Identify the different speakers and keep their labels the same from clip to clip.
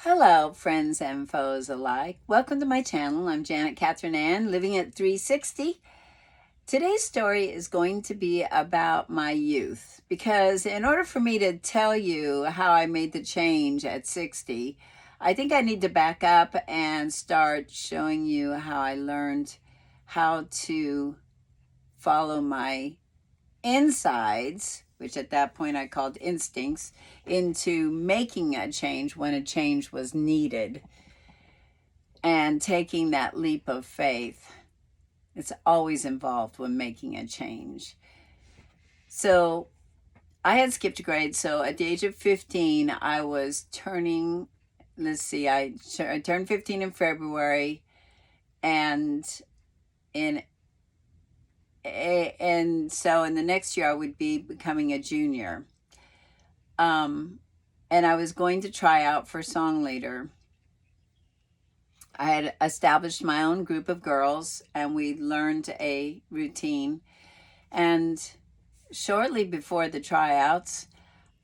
Speaker 1: Hello, friends and foes alike. Welcome to my channel. I'm Janet Catherine Ann, living at 360. Today's story is going to be about my youth because in order for me to tell you how I made the change at 60, I think I need to back up and start showing you how I learned how to follow my insides, which at that point I called instincts, into making a change when a change was needed and taking that leap of faith. It's always involved when making a change. So I had skipped a grade. So at the age of 15, I was turning, I turned 15 in February, and so in the next year I would be becoming a junior. And I was going to try out for song leader. I had established my own group of girls and we learned a routine. And shortly before the tryouts,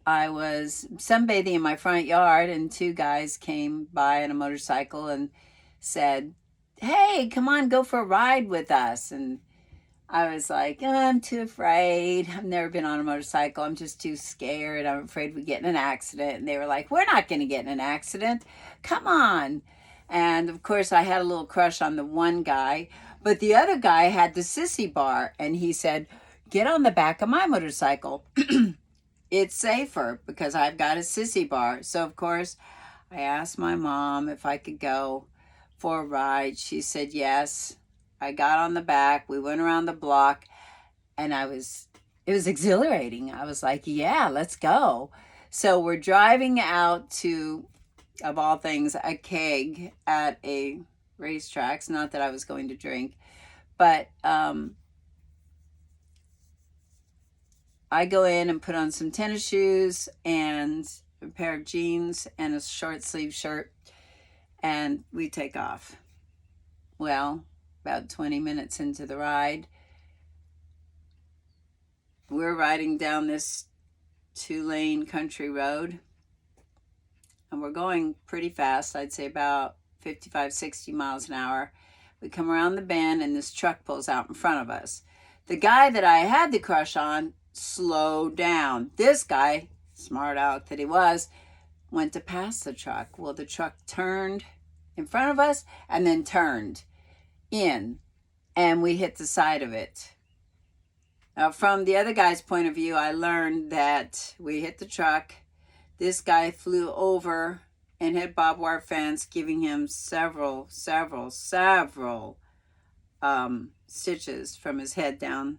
Speaker 1: I was sunbathing in my front yard and two guys came by on a motorcycle and said, "Hey, come on, go for a ride with us." And I was like, "Oh, I'm too afraid. I've never been on a motorcycle. I'm just too scared. I'm afraid we get in an accident." And they were like, "We're not going to get in an accident. Come on." And of course, I had a little crush on the one guy, but the other guy had the sissy bar. And he said, "Get on the back of my motorcycle. It's safer because I've got a sissy bar." So, of course, I asked my mom if I could go for a ride. She said yes. I got on the back, we went around the block, and it was exhilarating. I was like, yeah, let's go. So we're driving out to, of all things, a keg at a racetrack. Not that I was going to drink, but I go in and put on some tennis shoes and a pair of jeans and a short sleeve shirt, and we take off. Well, about 20 minutes into the ride, we're riding down this 2-lane country road and we're going pretty fast. I'd say about 55, 60 miles an hour. We come around the bend and this truck pulls out in front of us. The guy that I had the crush on slowed down. This guy, smart aleck that he was, went to pass the truck. Well, the truck turned in front of us and then turned in, and we hit the side of it. Now, from the other guy's point of view, I learned that we hit the truck. This guy flew over and hit barbed wire fence, giving him several stitches from his head down.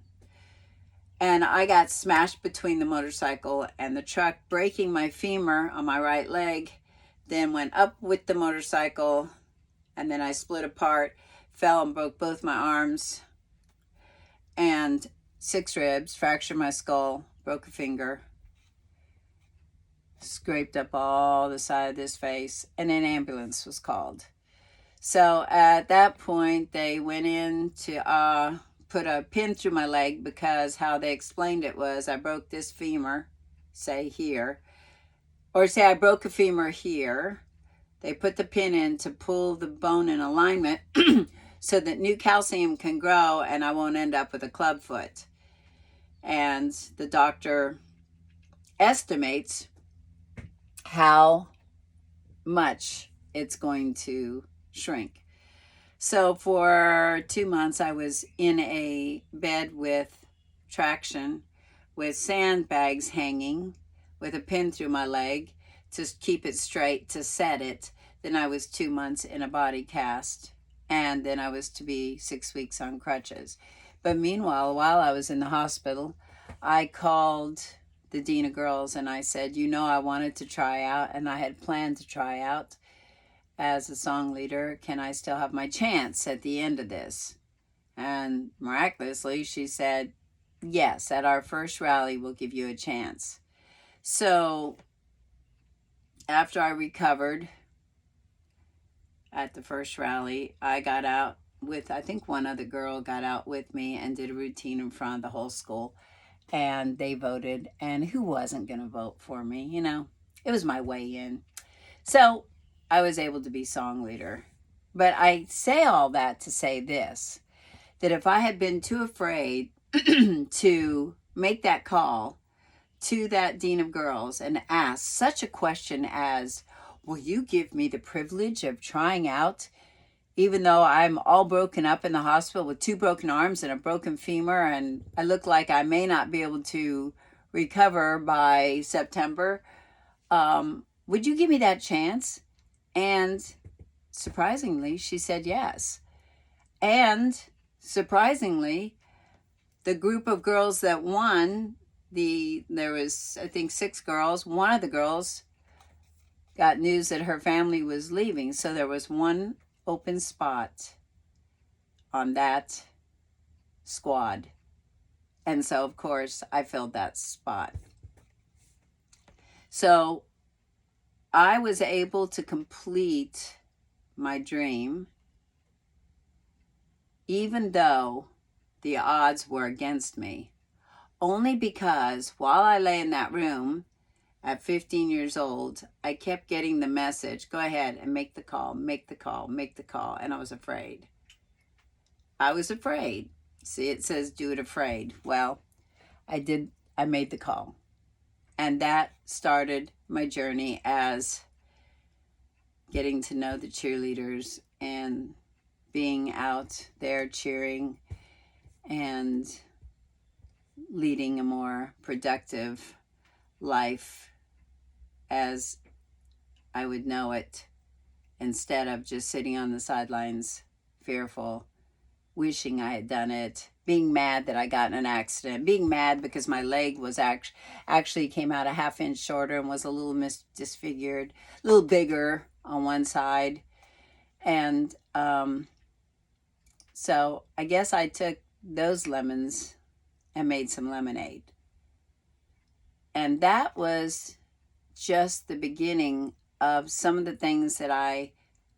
Speaker 1: And I got smashed between the motorcycle and the truck, breaking my femur on my right leg, then went up with the motorcycle, and then I split apart, fell and broke both my arms and 6 ribs, fractured my skull, broke a finger, scraped up all the side of this face, and an ambulance was called. So at that point, they went in to put a pin through my leg because how they explained it was I broke this femur, say here, or say I broke a femur here. They put the pin in to pull the bone in alignment so that new calcium can grow and I won't end up with a club foot. And the doctor estimates how much it's going to shrink. So for 2 months, I was in a bed with traction, with sandbags hanging, with a pin through my leg to keep it straight, to set it. Then I was 2 months in a body cast, and then I was to be 6 weeks on crutches. But meanwhile, while I was in the hospital, I called the dean of girls and I said, I wanted to try out and I had planned to try out as a song leader. Can I still have my chance at the end of this? And miraculously, she said, yes, at our first rally, we'll give you a chance. So after I recovered at the first rally, I got out with, I think one other girl got out with me and did a routine in front of the whole school. And they voted. And who wasn't going to vote for me? It was my way in. So I was able to be song leader. But I say all that to say this, that if I had been too afraid to make that call to that dean of girls and ask such a question as, will you give me the privilege of trying out, even though I'm all broken up in the hospital with 2 broken arms and a broken femur, and I look like I may not be able to recover by September, would you give me that chance? And surprisingly, she said yes. And surprisingly, the group of girls that won, there was, I think, 6 girls. One of the girls got news that her family was leaving, so there was 1 open spot on that squad. And so, of course, I filled that spot. So I was able to complete my dream, even though the odds were against me, only because while I lay in that room at 15 years old, I kept getting the message, go ahead and make the call, make the call, make the call. And I was afraid. I was afraid. See, it says do it afraid. Well, I made the call. And that started my journey as getting to know the cheerleaders and being out there cheering and leading a more productive life as I would know it, instead of just sitting on the sidelines, fearful, wishing I had done it, being mad that I got in an accident, being mad because my leg was actually came out a ½ inch shorter and was a little disfigured, a little bigger on one side. And so I guess I took those lemons and made some lemonade. And that was just the beginning of some of the things that I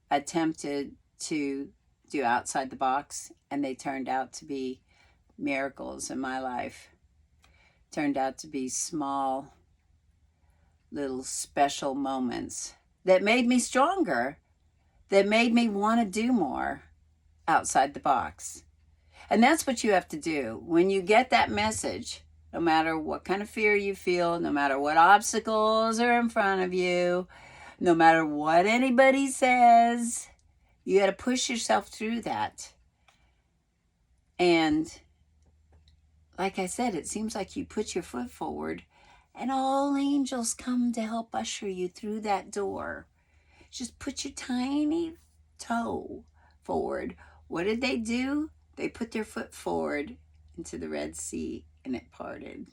Speaker 1: attempted to do outside the box, and they turned out to be miracles in my life. Turned out to be small, little special moments that made me stronger, that made me want to do more outside the box. And that's what you have to do. When you get that message, no matter what kind of fear you feel, no matter what obstacles are in front of you, no matter what anybody says, you got to push yourself through that. And like I said, it seems like you put your foot forward and all angels come to help usher you through that door. Just put your tiny toe forward. What did they do? They put their foot forward into the Red Sea and it parted.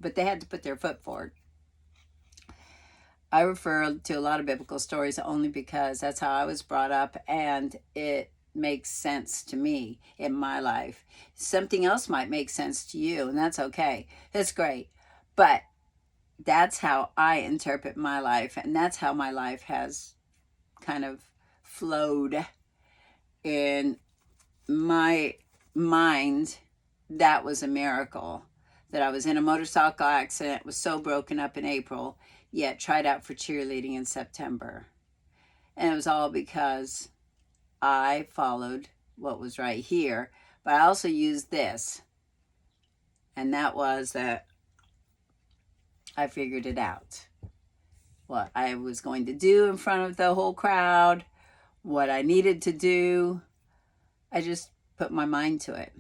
Speaker 1: But they had to put their foot forward. I refer to a lot of biblical stories only because that's how I was brought up, and it makes sense to me in my life. Something else might make sense to you, and that's okay. That's great. But that's how I interpret my life, and that's how my life has kind of flowed in my mind. That was a miracle. That I was in a motorcycle accident, was so broken up in April, yet tried out for cheerleading in September. And it was all because I followed what was right here. But I also used this. And that was that I figured it out. What I was going to do in front of the whole crowd, what I needed to do. I just put my mind to it.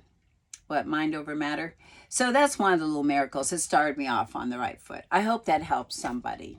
Speaker 1: What, mind over matter? So that's one of the little miracles that started me off on the right foot. I hope that helps somebody.